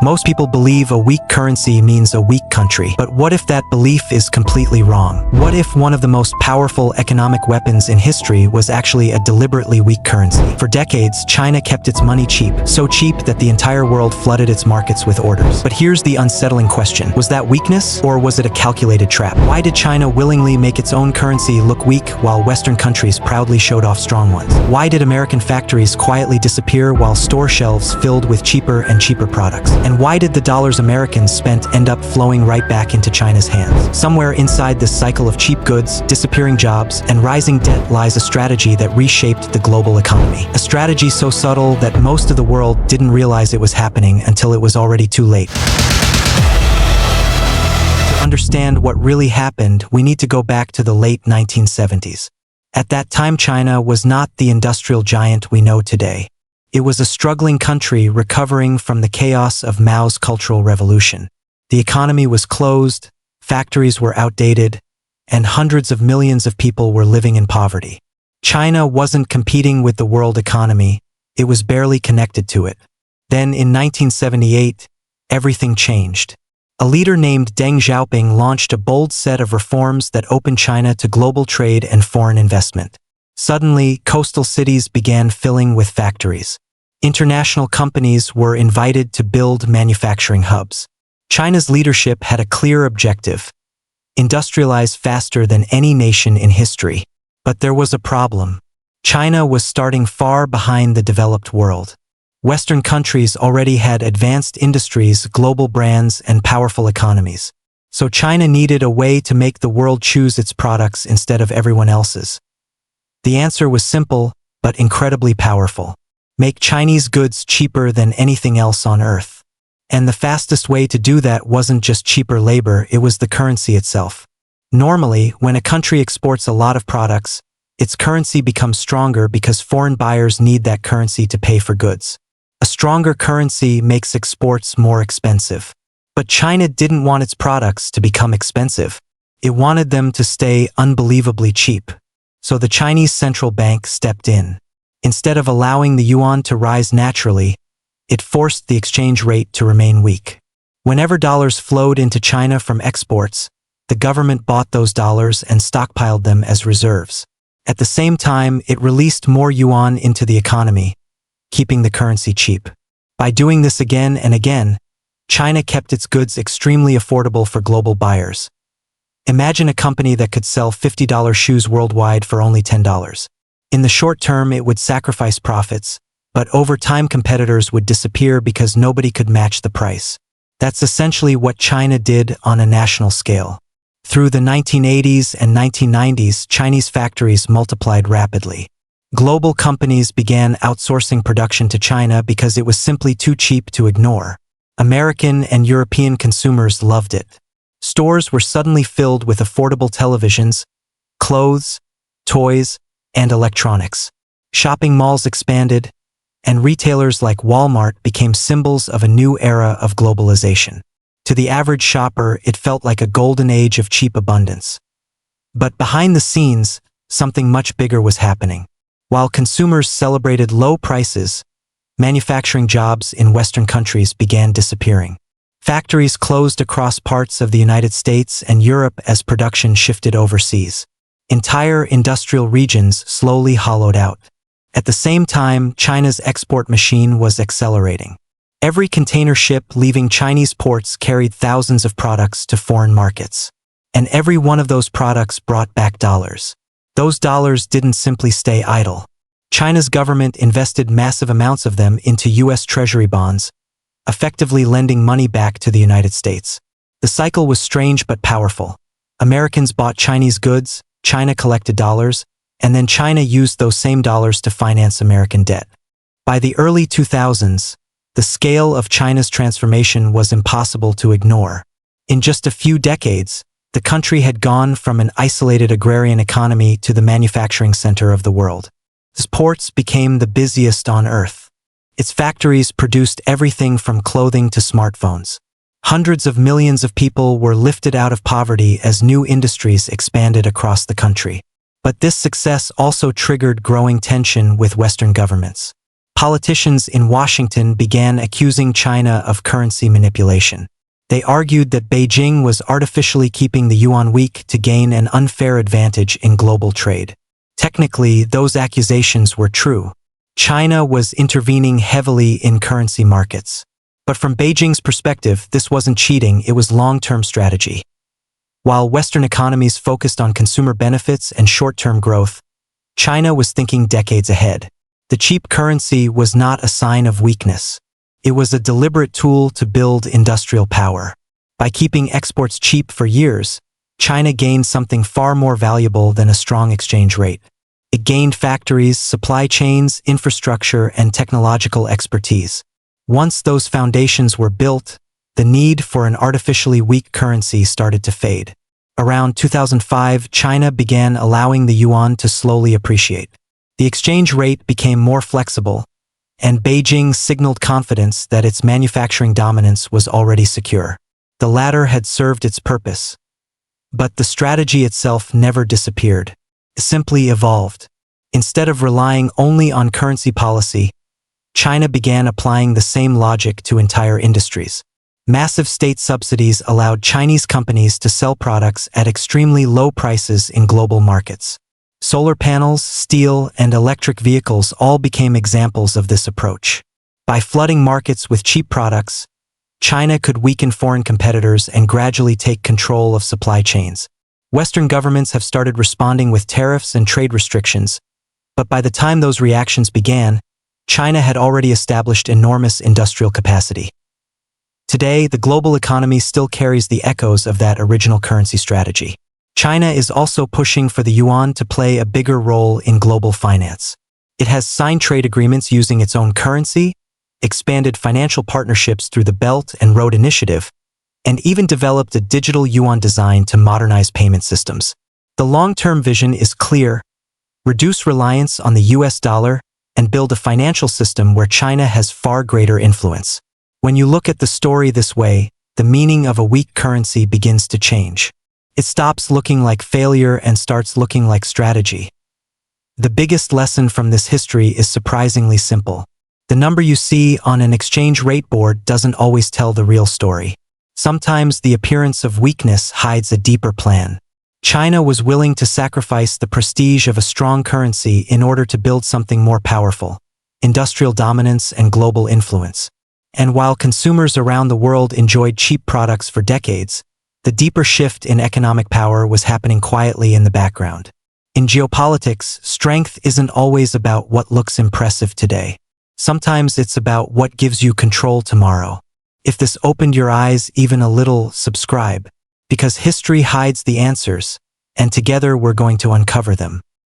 Most people believe a weak currency means a weak country. But what if that belief is completely wrong? What if one of the most powerful economic weapons in history was actually a deliberately weak currency? For decades, China kept its money cheap, so cheap that the entire world flooded its markets with orders. But here's the unsettling question. Was that weakness, or was it a calculated trap? Why did China willingly make its own currency look weak while Western countries proudly showed off strong ones? Why did American factories quietly disappear while store shelves filled with cheaper and cheaper products? And why did the dollars Americans spent end up flowing right back into China's hands? Somewhere inside this cycle of cheap goods, disappearing jobs, and rising debt lies a strategy that reshaped the global economy. A strategy so subtle that most of the world didn't realize it was happening until it was already too late. To understand what really happened, we need to go back to the late 1970s. At that time, China was not the industrial giant we know today. It was a struggling country recovering from the chaos of Mao's Cultural Revolution. The economy was closed, factories were outdated, and hundreds of millions of people were living in poverty. China wasn't competing with the world economy, it was barely connected to it. Then in 1978, everything changed. A leader named Deng Xiaoping launched a bold set of reforms that opened China to global trade and foreign investment. Suddenly, coastal cities began filling with factories. International companies were invited to build manufacturing hubs. China's leadership had a clear objective: industrialize faster than any nation in history. But there was a problem. China was starting far behind the developed world. Western countries already had advanced industries, global brands, and powerful economies. So China needed a way to make the world choose its products instead of everyone else's. The answer was simple, but incredibly powerful. Make Chinese goods cheaper than anything else on Earth. And the fastest way to do that wasn't just cheaper labor, it was the currency itself. Normally, when a country exports a lot of products, its currency becomes stronger because foreign buyers need that currency to pay for goods. A stronger currency makes exports more expensive. But China didn't want its products to become expensive. It wanted them to stay unbelievably cheap. So the Chinese central bank stepped in. Instead of allowing the yuan to rise naturally, it forced the exchange rate to remain weak. Whenever dollars flowed into China from exports, the government bought those dollars and stockpiled them as reserves. At the same time, it released more yuan into the economy, keeping the currency cheap. By doing this again and again, China kept its goods extremely affordable for global buyers. Imagine a company that could sell $50 shoes worldwide for only $10. In the short term, it would sacrifice profits, but over time competitors would disappear because nobody could match the price. That's essentially what China did on a national scale. Through the 1980s and 1990s, Chinese factories multiplied rapidly. Global companies began outsourcing production to China because it was simply too cheap to ignore. American and European consumers loved it. Stores were suddenly filled with affordable televisions, clothes, toys, and electronics. Shopping malls expanded, and retailers like Walmart became symbols of a new era of globalization. To the average shopper, it felt like a golden age of cheap abundance. But behind the scenes, something much bigger was happening. While consumers celebrated low prices, manufacturing jobs in Western countries began disappearing. Factories closed across parts of the United States and Europe as production shifted overseas. Entire industrial regions slowly hollowed out. At the same time, China's export machine was accelerating. Every container ship leaving Chinese ports carried thousands of products to foreign markets. And every one of those products brought back dollars. Those dollars didn't simply stay idle. China's government invested massive amounts of them into U.S. Treasury bonds, effectively lending money back to the United States. The cycle was strange but powerful. Americans bought Chinese goods, China collected dollars, and then China used those same dollars to finance American debt. By the early 2000s, the scale of China's transformation was impossible to ignore. In just a few decades, the country had gone from an isolated agrarian economy to the manufacturing center of the world. Its ports became the busiest on Earth. Its factories produced everything from clothing to smartphones. Hundreds of millions of people were lifted out of poverty as new industries expanded across the country. But this success also triggered growing tension with Western governments. politicians in Washington began accusing China of currency manipulation. They argued that Beijing was artificially keeping the yuan weak to gain an unfair advantage in global trade. Technically, those accusations were true. China was intervening heavily in currency markets. But from Beijing's perspective, this wasn't cheating, it was long-term strategy. While Western economies focused on consumer benefits and short-term growth, China was thinking decades ahead. The cheap currency was not a sign of weakness. It was a deliberate tool to build industrial power. By keeping exports cheap for years, China gained something far more valuable than a strong exchange rate. It gained factories, supply chains, infrastructure, and technological expertise. Once those foundations were built, the need for an artificially weak currency started to fade. Around 2005, China began allowing the yuan to slowly appreciate. The exchange rate became more flexible, and Beijing signaled confidence that its manufacturing dominance was already secure. The latter had served its purpose. But the strategy itself never disappeared. It simply evolved. Instead of relying only on currency policy, China began applying the same logic to entire industries. Massive state subsidies allowed Chinese companies to sell products at extremely low prices in global markets. Solar panels, steel, and electric vehicles all became examples of this approach. By flooding markets with cheap products, China could weaken foreign competitors and gradually take control of supply chains. Western governments have started responding with tariffs and trade restrictions, but by the time those reactions began, China had already established enormous industrial capacity. Today, the global economy still carries the echoes of that original currency strategy. China is also pushing for the yuan to play a bigger role in global finance. It has signed trade agreements using its own currency, expanded financial partnerships through the Belt and Road Initiative, and even developed a digital yuan design to modernize payment systems. The long-term vision is clear: reduce reliance on the US dollar and build a financial system where China has far greater influence. When you look at the story this way, the meaning of a weak currency begins to change. It stops looking like failure and starts looking like strategy. The biggest lesson from this history is surprisingly simple. The number you see on an exchange rate board doesn't always tell the real story. Sometimes the appearance of weakness hides a deeper plan. China was willing to sacrifice the prestige of a strong currency in order to build something more powerful: industrial dominance and global influence. And while consumers around the world enjoyed cheap products for decades, the deeper shift in economic power was happening quietly in the background. In geopolitics, strength isn't always about what looks impressive today. Sometimes it's about what gives you control tomorrow. If this opened your eyes even a little, subscribe, because history hides the answers, and together we're going to uncover them.